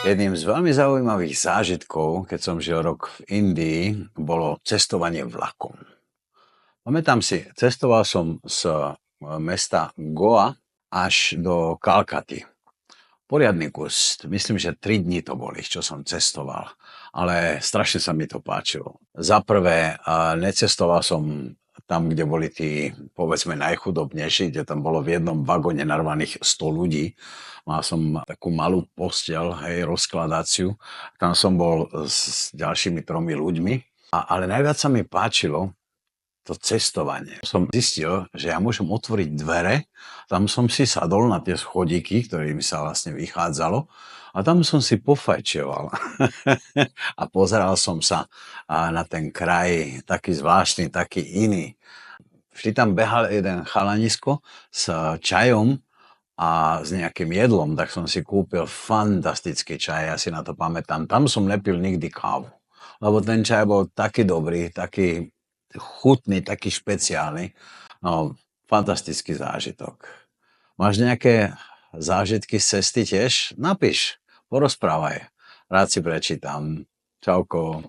Jedným z veľmi zaujímavých zážitkov, keď som žil rok v Indii, bolo cestovanie vlakom. Pamätám si, cestoval som z mesta Goa až do Kalkaty. Poriadny kus, myslím, že 3 dní to boli, čo som cestoval, ale strašne sa mi to páčilo. Za prvé, necestoval som tam, kde boli tí, povedzme, najchudobnejší, kde tam bolo v jednom vagóne narvaných 100 ľudí. Mal som takú malú posteľ, hej, rozkladaciu. Tam som bol s ďalšími 3 ľuďmi. Ale najviac sa mi páčilo to cestovanie. Som zistil, že ja môžem otvoriť dvere, tam som si sadol na tie schodíky, ktorými sa vlastne vychádzalo, a tam som si pofajčoval. A pozeral som sa na ten kraj, taký zvláštny, taký iný. Vždy tam behal jeden chalanisko s čajom a s nejakým jedlom, tak som si kúpil fantastický čaj, ja si na to pamätám. Tam som nepil nikdy kávu, lebo ten čaj bol taký dobrý, taký chutný, taký špeciálny. No, fantastický zážitok. Máš nejaké zážitky z cesty tiež? Napíš, porozprávaj. Rád si prečítam. Čauko.